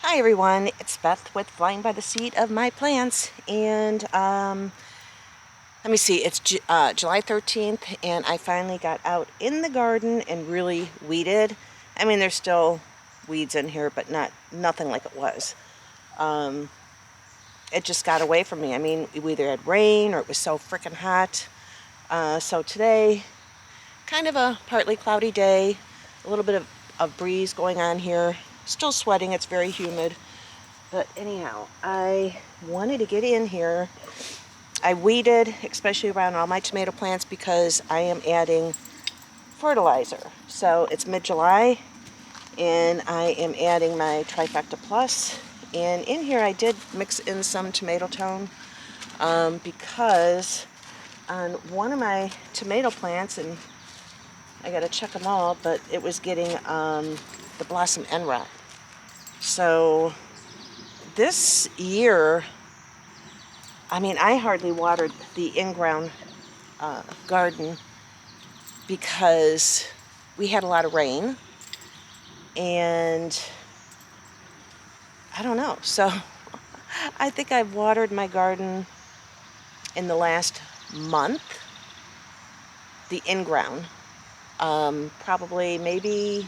Hi everyone, it's Beth with Flying by the Seat of My Plants, and let me see, it's July 13th, and I finally got out in the garden and really weeded. I mean, there's still weeds in here, but nothing like it was. It just got away from me. I mean, we either had rain or it was so freaking hot. So today, kind of a partly cloudy day, a little bit of breeze going on here. Still sweating, it's very humid. But anyhow, I wanted to get in here. I weeded, especially around all my tomato plants, because I am adding fertilizer. So it's mid-July, and I am adding my Trifecta Plus. And in here I did mix in some tomato tone because on one of my tomato plants, and I gotta check them all, but it was getting the blossom end rot. So this year, I mean, I hardly watered the in-ground garden because we had a lot of rain, and I don't know. So I think I've watered my garden in the last month, the in-ground, probably maybe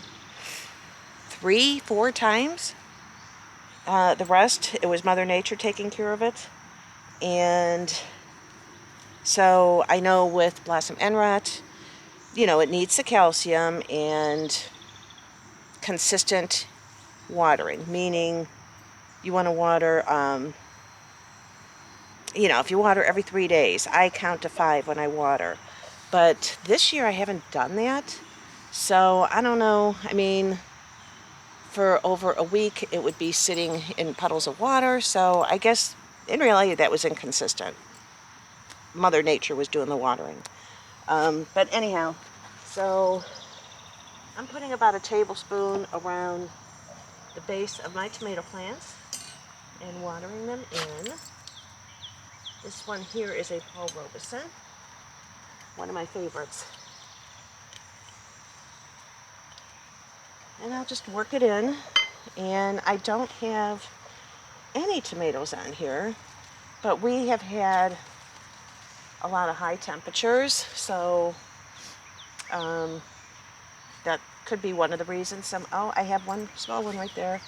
3-4 times. The rest, it was Mother Nature taking care of it. And so I know with blossom end rot, it needs the calcium and consistent watering, meaning you want to water, if you water every 3 days, I count to 5 when I water. But this year I haven't done that. So I don't know. I mean, for over a week it would be sitting in puddles of water. So I guess in reality that was inconsistent. Mother Nature was doing the watering. But anyhow, so I'm putting about a tablespoon around the base of my tomato plants and watering them in. This one here is a Paul Robeson, one of my favorites. And I'll just work it in. And I don't have any tomatoes on here, but we have had a lot of high temperatures, so that could be one of the reasons. Oh, I have one small one right there.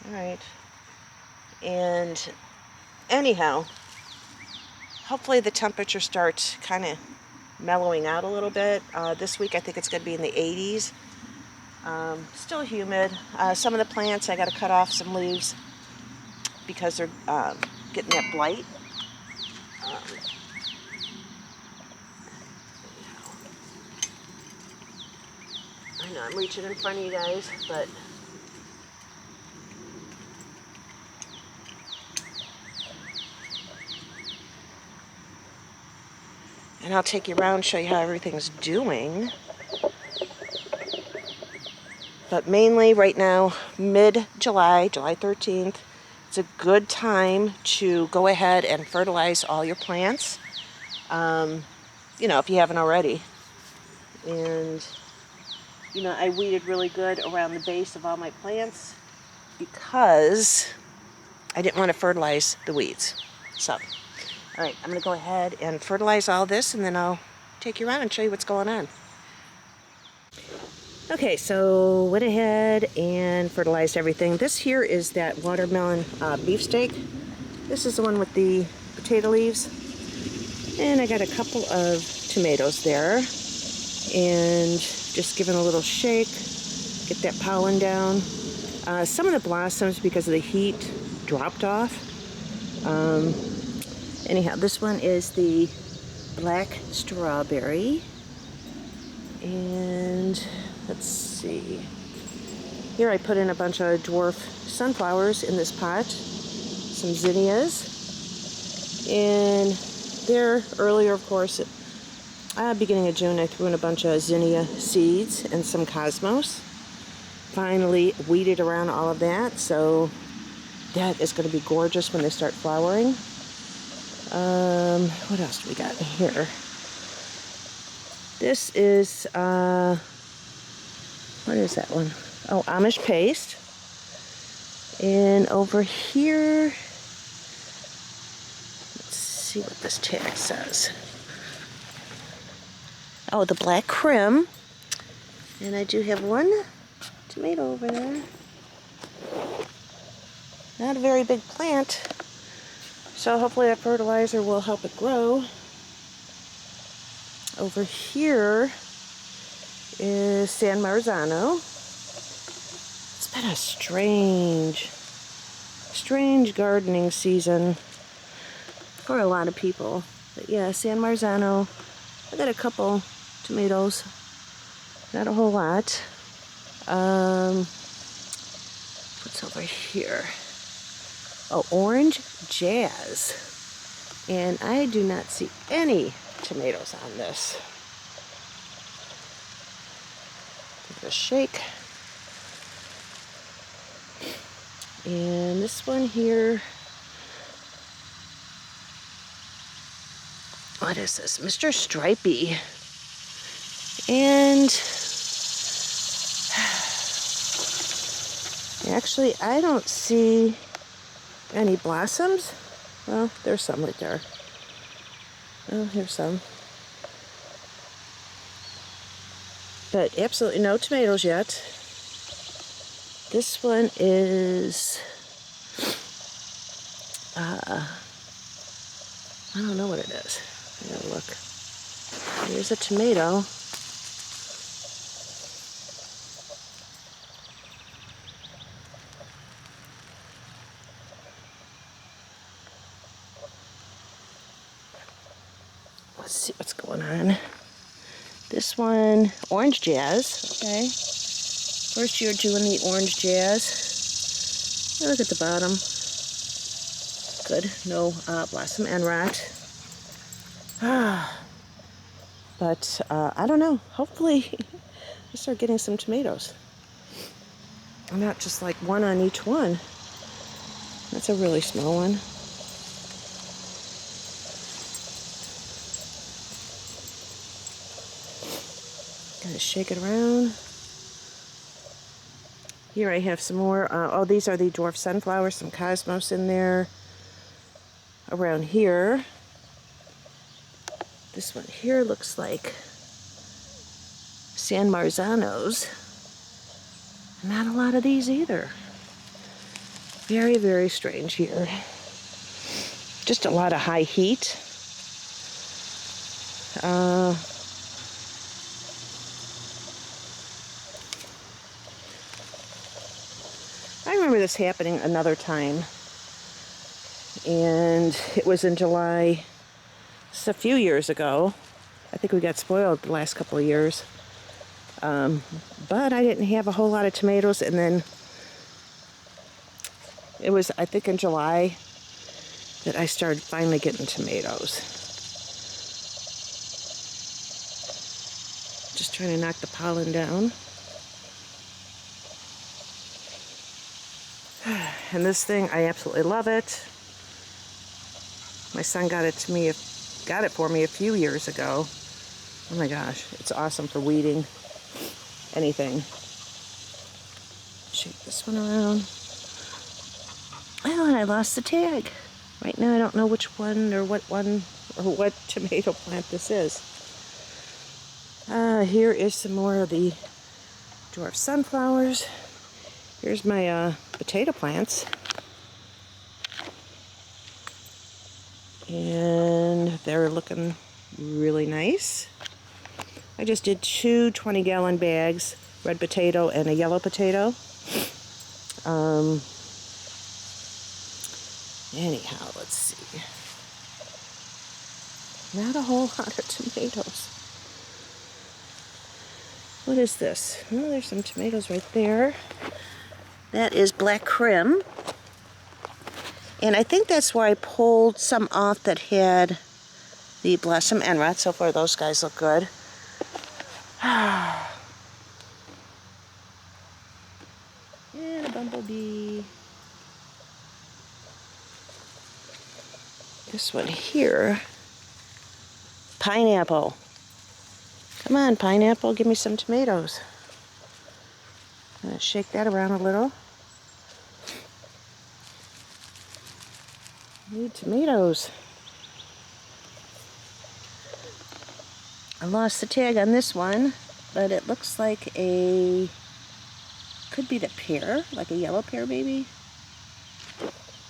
All right. And anyhow, hopefully the temperature starts kind of mellowing out a little bit. This week I think it's going to be in the 80s. Still humid. Some of the plants I got to cut off some leaves because they're getting that blight. I know I'm reaching in front of you guys, but and I'll take you around, show you how everything's doing. But mainly right now, mid-July, July 13th, it's a good time to go ahead and fertilize all your plants, if you haven't already. And, I weeded really good around the base of all my plants because I didn't want to fertilize the weeds. So, all right, I'm going to go ahead and fertilize all this, and then I'll take you around and show you what's going on. Okay, so went ahead and fertilized everything. This here is that watermelon beefsteak. This is the one with the potato leaves. And I got a couple of tomatoes there. And just giving a little shake, get that pollen down. Some of the blossoms, because of the heat, dropped off. Anyhow, this one is the black strawberry. And let's see. Here I put in a bunch of dwarf sunflowers in this pot. Some zinnias. And there, earlier, of course, beginning of June, I threw in a bunch of zinnia seeds and some cosmos. Finally weeded around all of that, so that is going to be gorgeous when they start flowering. What else do we got here? This is, what is that one? Oh, Amish paste. And over here, let's see what this tag says. Oh, the black crim. And I do have one tomato over there. Not a very big plant, so hopefully that fertilizer will help it grow. Over here is San Marzano. It's been a strange gardening season for a lot of people. But yeah, San Marzano. I got a couple tomatoes, not a whole lot. What's over here? Oh, Orange Jazz. And I do not see any tomatoes on this. Give it a shake. And this one here, what is this? Mr. Stripey. And actually, I don't see any blossoms. Well, there's some right there. Oh, here's some. But absolutely no tomatoes yet. This one is, I don't know what it is. I gotta look. Here's a tomato. Let's see what's going on. This one, Orange Jazz, okay. First year doing the Orange Jazz. Look at the bottom. Good, no blossom and rot. But I don't know, hopefully I start getting some tomatoes. Not just like one on each one. That's a really small one. Gotta shake it around. Here I have some more. Oh, these are the dwarf sunflowers, some cosmos in there. Around here. This one here looks like San Marzanos. Not a lot of these either. Very, very strange here. Just a lot of high heat. I remember this happening another time, and it was in July. It's a few years ago. I think we got spoiled the last couple of years. But I didn't have a whole lot of tomatoes, and then it was, I think, in July that I started finally getting tomatoes. Just trying to knock the pollen down. And this thing, I absolutely love it. My son got it for me a few years ago. Oh my gosh, it's awesome for weeding anything. Shake this one around. Oh, and I lost the tag. Right now I don't know which one or what tomato plant this is. Here is some more of the dwarf sunflowers. Here's my potato plants. And they're looking really nice. I just did two 20-gallon bags, red potato and a yellow potato. Anyhow, let's see. Not a whole lot of tomatoes. What is this? Well, there's some tomatoes right there. That is black crim. And I think that's where I pulled some off that had the blossom and rot. So far, those guys look good. And a bumblebee. This one here. Pineapple. Come on, pineapple, give me some tomatoes. I'm gonna shake that around a little. Need tomatoes. I lost the tag on this one, but it looks like could be the pear, like a yellow pear maybe.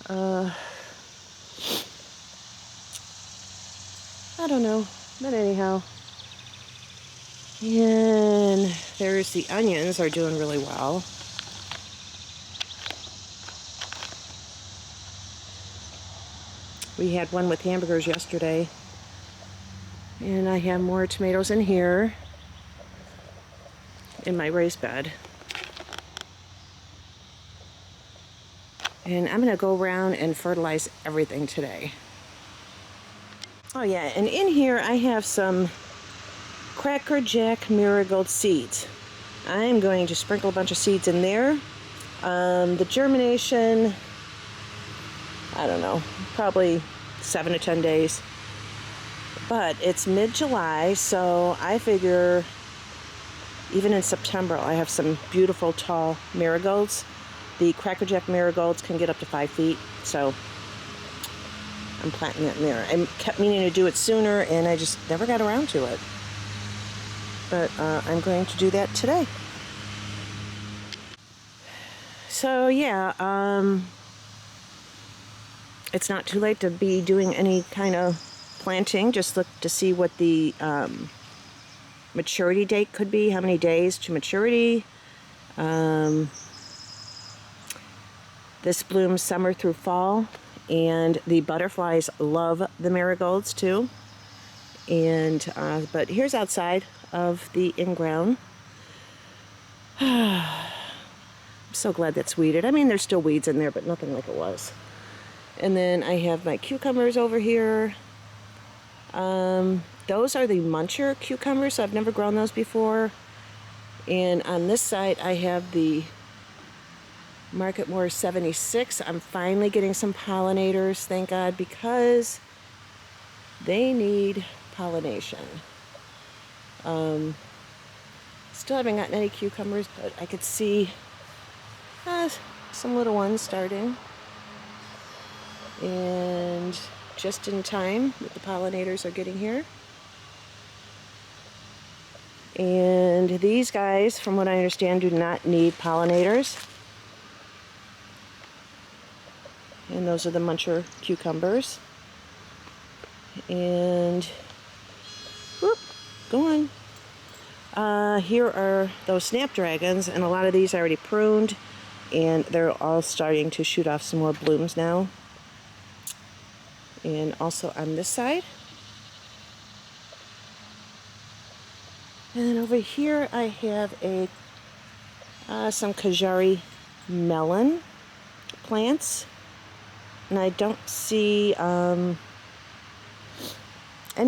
I don't know, but anyhow. And there's the onions are doing really well. We had one with hamburgers yesterday. And I have more tomatoes in here in my raised bed. And I'm gonna go around and fertilize everything today. Oh yeah, and in here I have some Cracker Jack marigold seeds. I'm going to sprinkle a bunch of seeds in there. The germination, I don't know, probably 7 to 10 days. But it's mid-July, so I figure even in September I have some beautiful tall marigolds. The Cracker Jack marigolds can get up to 5 feet, so I'm planting it in there. I kept meaning to do it sooner, and I just never got around to it. But I'm going to do that today. So yeah, it's not too late to be doing any kind of planting. Just look to see what the maturity date could be, how many days to maturity. This blooms summer through fall, and the butterflies love the marigolds too. And but here's outside of the in-ground. I'm so glad that's weeded. I mean, there's still weeds in there, but nothing like it was. And then I have my cucumbers over here. Those are the muncher cucumbers, so I've never grown those before. And on this side, I have the Marketmore 76. I'm finally getting some pollinators, thank God, because they need pollination. Still haven't gotten any cucumbers, but I could see some little ones starting. And just in time that the pollinators are getting here. And these guys, from what I understand, do not need pollinators. And those are the muncher cucumbers. And, whoop, go on. Here are those snapdragons, and a lot of these I already pruned, and they're all starting to shoot off some more blooms now. And also on this side. And then over here I have some Kajari melon plants. And I don't see any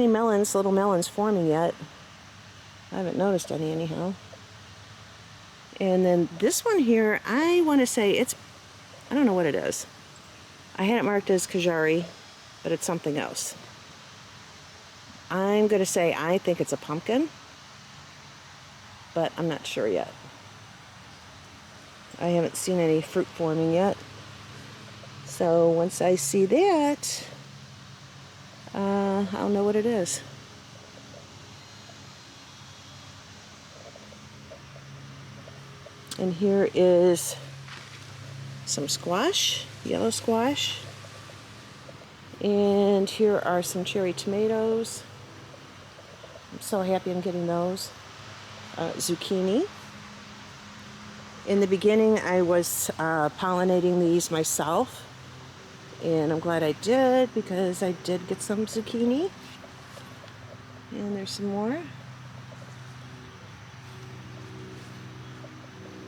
melons, little melons forming yet. I haven't noticed any anyhow. And then this one here, I want to say I don't know what it is. I had it marked as Kajari, but it's something else. I'm going to say I think it's a pumpkin, but I'm not sure yet. I haven't seen any fruit forming yet. So once I see that, I'll know what it is. And here is some squash, yellow squash. And here are some cherry tomatoes. I'm so happy I'm getting those. Zucchini. In the beginning, I was pollinating these myself. And I'm glad I did, because I did get some zucchini. And there's some more.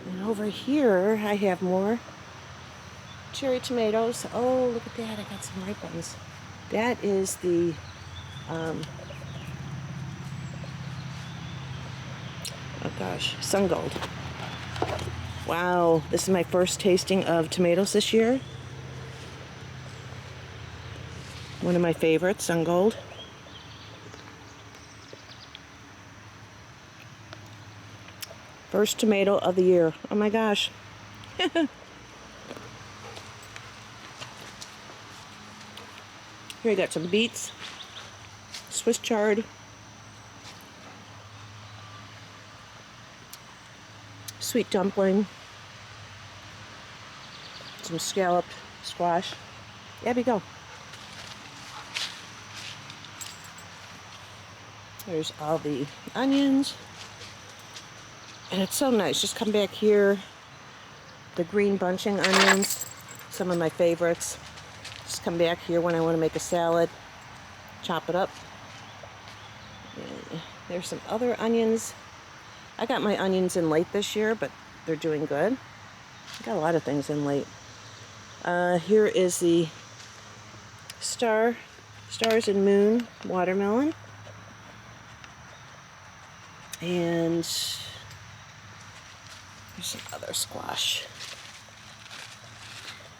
And over here, I have more cherry tomatoes. Oh, look at that. I got some ripe ones. That is the oh gosh, sun gold. Wow, this is my first tasting of tomatoes this year. One of my favorites, sun gold. First tomato of the year. Oh my gosh. Here I got some beets, Swiss chard, sweet dumpling, some scalloped squash. There we go. There's all the onions. And it's so nice. Just come back here. The green bunching onions, some of my favorites. Just come back here when I want to make a salad. Chop it up. And there's some other onions. I got my onions in late this year, but they're doing good. I got a lot of things in late. Here is the Stars and Moon watermelon. And there's some other squash.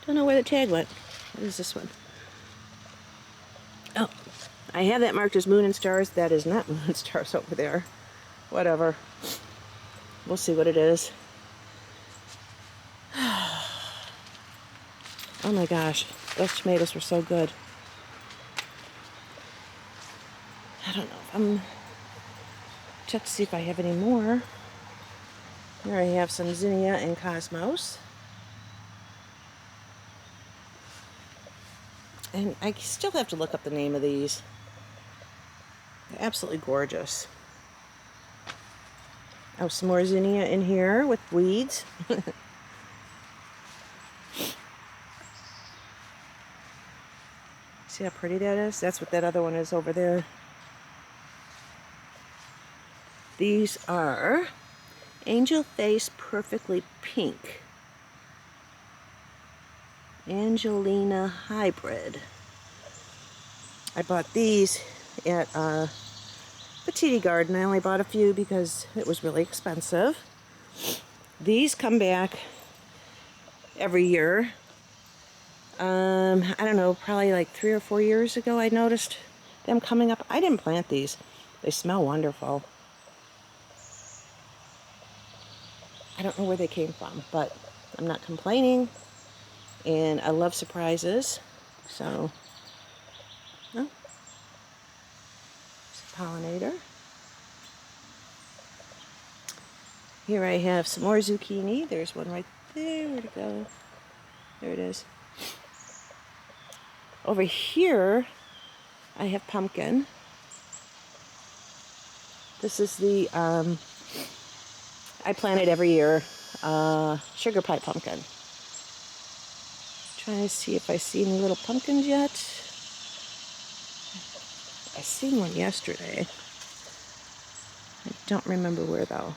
Don't know where the tag went. What is this one? Oh, I have that marked as Moon and Stars. That is not Moon and Stars over there. Whatever. We'll see what it is. Oh my gosh, those tomatoes were so good. I don't know if I'm... Check to see if I have any more. Here I have some zinnia and cosmos. And I still have to look up the name of these. They're absolutely gorgeous. Oh, some more zinnia in here with weeds. See how pretty that is? That's what that other one is over there. These are Angel Face Perfectly Pink. Angelina Hybrid. I bought these at Petite Garden. I only bought a few because it was really expensive. These come back every year. I don't know, probably like 3 or 4 years ago I noticed them coming up. I didn't plant these. They smell wonderful. I don't know where they came from, but I'm not complaining. And I love surprises. So, oh, it's a pollinator. Here I have some more zucchini. There's one right there. Where'd it go? There it is. Over here, I have pumpkin. This is the, I plant it every year, sugar pie pumpkin. Trying to see if I see any little pumpkins yet. I seen one yesterday. I don't remember where though.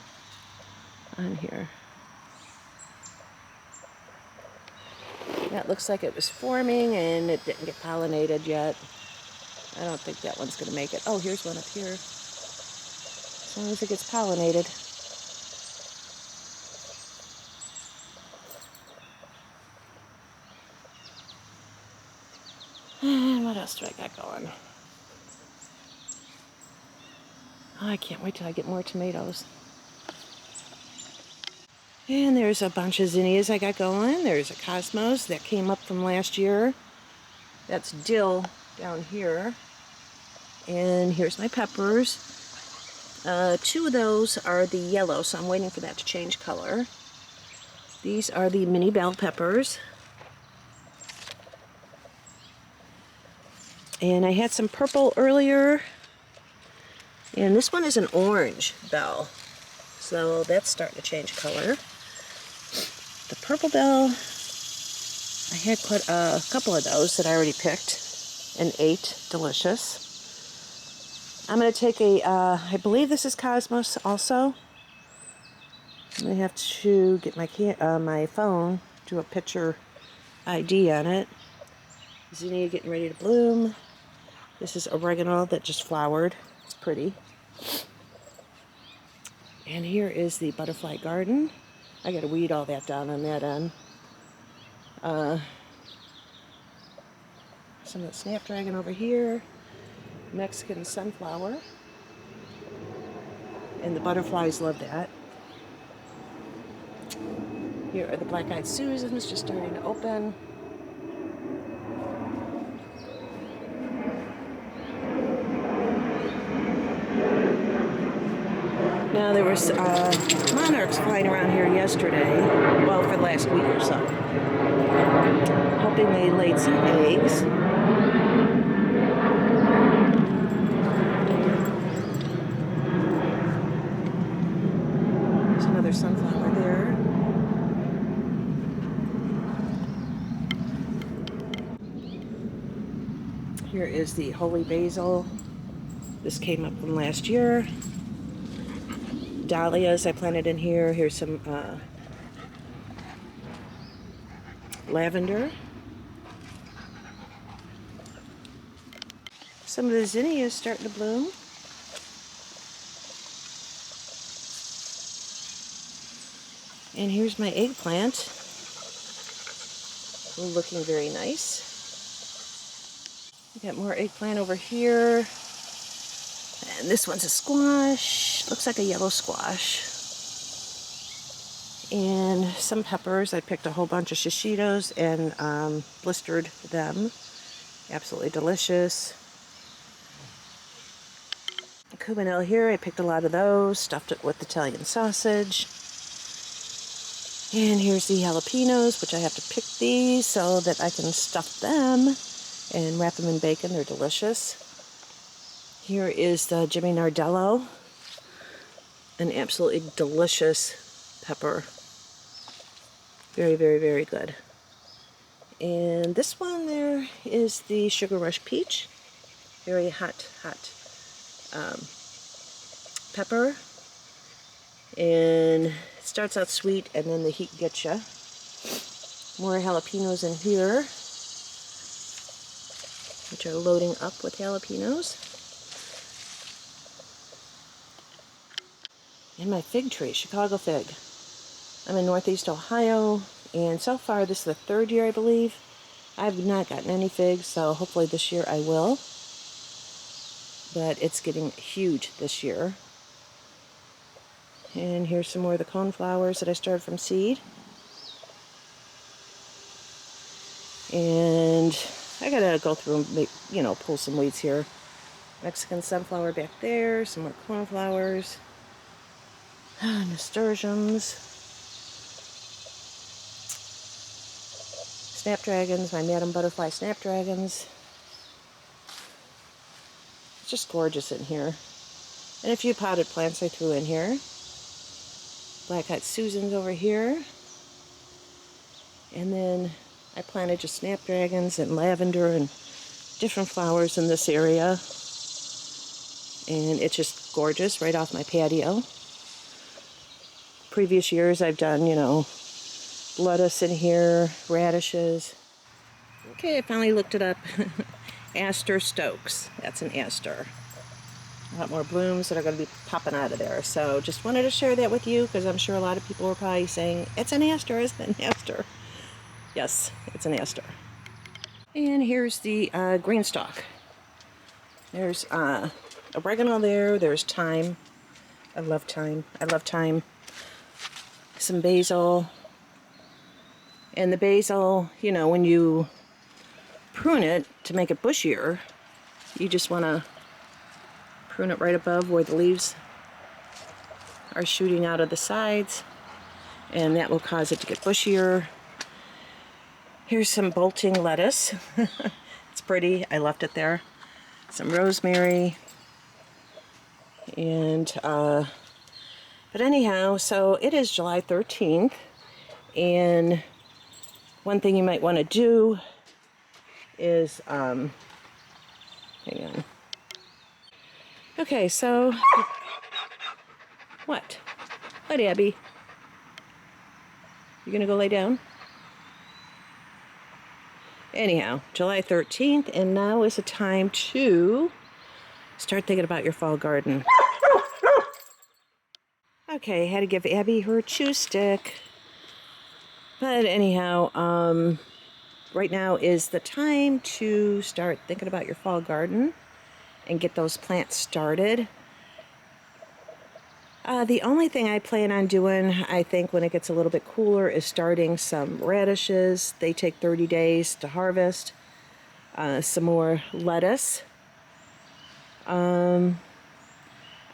On here. That looks like it was forming and it didn't get pollinated yet. I don't think that one's going to make it. Oh, here's one up here. As long as it gets pollinated. And what else do I got going? Oh, I can't wait till I get more tomatoes. And there's a bunch of zinnias I got going. There's a cosmos that came up from last year. That's dill down here. And here's my peppers. 2 of those are the yellow, so I'm waiting for that to change color. These are the mini bell peppers. And I had some purple earlier. And this one is an orange bell. So that's starting to change color. The purple bell, I had quite a couple of those that I already picked and ate. Delicious. I'm going to take a, I believe this is Cosmos also. I'm going to have to get my phone, do a picture ID on it. Zinnia getting ready to bloom. This is oregano that just flowered. It's pretty. And here is the butterfly garden. I gotta weed all that down on that end. Some of the snapdragon over here. Mexican sunflower. And the butterflies love that. Here are the black-eyed Susans just starting to open. Now there was monarchs flying around here yesterday, well, for the last week or so. Hoping they laid some eggs. There's another sunflower there. Here is the holy basil. This came up from last year. Dahlias I planted in here. Here's some lavender. Some of the zinnias starting to bloom. And here's my eggplant. Looking very nice. We got more eggplant over here. And this one's a squash. Looks like a yellow squash. And some peppers. I picked a whole bunch of shishitos and blistered them. Absolutely delicious. Cubanelle here. I picked a lot of those. Stuffed it with Italian sausage. And here's the jalapenos, which I have to pick these so that I can stuff them and wrap them in bacon. They're delicious. Here is the Jimmy Nardello, an absolutely delicious pepper. Very, very, very good. And this one there is the Sugar Rush Peach. Very hot pepper. And it starts out sweet and then the heat gets you. More jalapenos in here, which are loading up with jalapenos. And my fig tree, Chicago fig. I'm in Northeast Ohio, and so far this is the 3rd year, I believe. I've not gotten any figs, so hopefully this year I will. But it's getting huge this year. And here's some more of the coneflowers that I started from seed. And I gotta go through and make, pull some weeds here. Mexican sunflower back there, some more cornflowers. Nasturtiums. Snapdragons, my Madam Butterfly snapdragons. It's just gorgeous in here. And a few potted plants I threw in here. Black-eyed Susans over here. And then I planted just snapdragons and lavender and different flowers in this area. And it's just gorgeous right off my patio. Previous years I've done, lettuce in here, radishes. Okay, I finally looked it up. Aster Stokes. That's an aster. A lot more blooms that are going to be popping out of there. So just wanted to share that with you because I'm sure a lot of people were probably saying, it's an aster, isn't it an aster? Yes, it's an aster. And here's the green stalk. There's oregano there. There's thyme. I love thyme. I love thyme. Some basil. And the basil, when you prune it to make it bushier, you just want to prune it right above where the leaves are shooting out of the sides, and that will cause it to get bushier. Here's some bolting lettuce. It's pretty. I left it there. Some rosemary. And but anyhow, so it is July 13th, and one thing you might want to do is hang on. Okay, so what, Abby? You gonna go lay down? Anyhow, July 13th, and now is the time to start thinking about your fall garden. Okay, had to give Abby her chew stick. But anyhow, right now is the time to start thinking about your fall garden and get those plants started. The only thing I plan on doing, I think, when it gets a little bit cooler is starting some radishes. They take 30 days to harvest. Some more lettuce.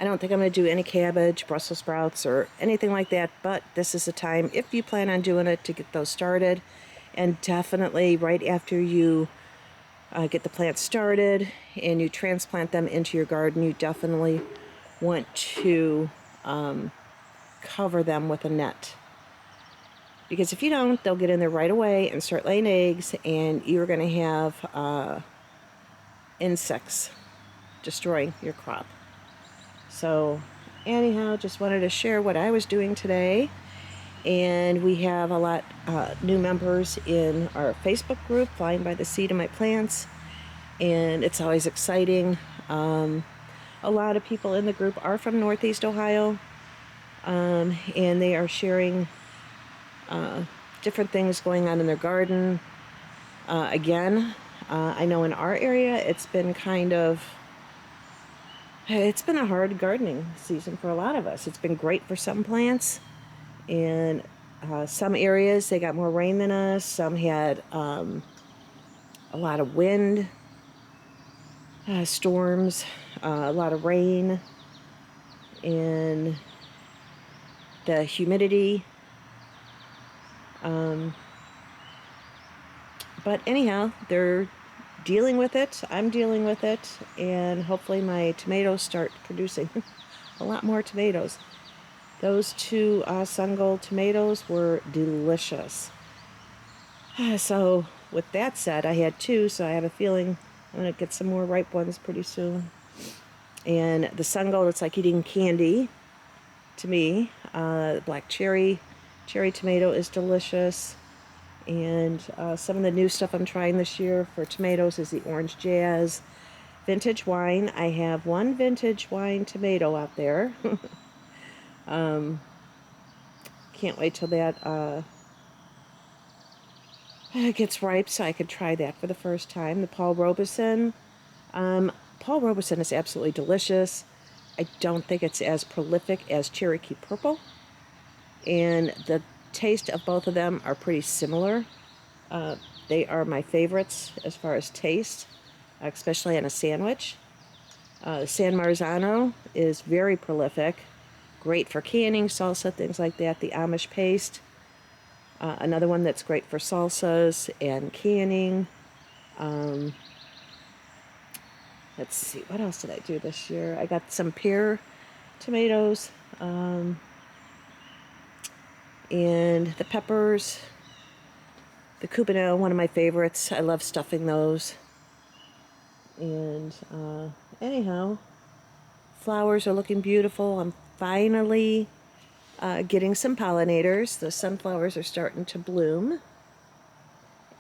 I don't think I'm going to do any cabbage, Brussels sprouts, or anything like that, but this is the time, if you plan on doing it, to get those started. And definitely right after you get the plants started and you transplant them into your garden, you definitely want to cover them with a net. Because if you don't, they'll get in there right away and start laying eggs, and you're going to have insects destroying your crop. So anyhow, just wanted to share what I was doing today. And we have a lot new members in our Facebook group, Flying by the Seed of My Plants. And it's always exciting. A lot of people in the group are from Northeast Ohio. And they are sharing different things going on in their garden. Again, I know in our area it's been it's been a hard gardening season for a lot of us. It's been great for some plants. In some areas they got more rain than us. Some had a lot of wind, storms, a lot of rain, and the humidity. But anyhow, they're dealing with it. I'm dealing with it. And hopefully my tomatoes start producing a lot more tomatoes. Those two Sun Gold tomatoes were delicious. So with that said, I had two, so I have a feeling I'm going to get some more ripe ones pretty soon. And the Sun Gold, it's like eating candy to me. The black cherry tomato is delicious. And some of the new stuff I'm trying this year for tomatoes is the Orange Jazz vintage wine. I have one vintage wine tomato out there. Can't wait till that gets ripe so I could try that for the first time. The Paul Robeson. Paul Robeson is absolutely delicious. I don't think it's as prolific as Cherokee Purple. And the taste of both of them are pretty similar. They are my favorites as far as taste, especially on a sandwich. San Marzano is very prolific, great for canning, salsa, things like that. The Amish paste, another one that's great for salsas and canning. Let's see, what else did I do this year? I got some pear tomatoes, and the peppers. The Cubano, one of my favorites. I love stuffing those. And anyhow, flowers are looking beautiful. I'm finally getting some pollinators. The sunflowers are starting to bloom.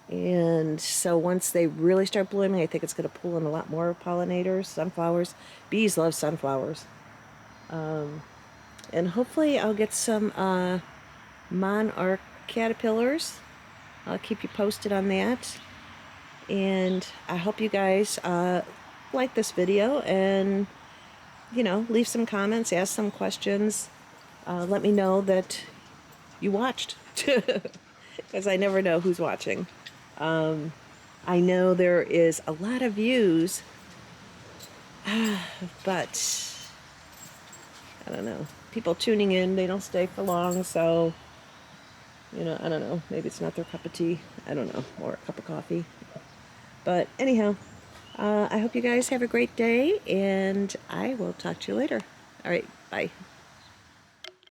And so once they really start blooming, I think it's going to pull in a lot more pollinators, sunflowers. Bees love sunflowers. And hopefully I'll get some monarch caterpillars. I'll keep you posted on that. And I hope you guys like this video and, leave some comments, ask some questions. Let me know that you watched, because I never know who's watching. I know there is a lot of views, but I don't know. People tuning in, they don't stay for long, so, I don't know. Maybe it's not their cup of tea. I don't know. Or a cup of coffee. But anyhow, I hope you guys have a great day, and I will talk to you later. All right, bye.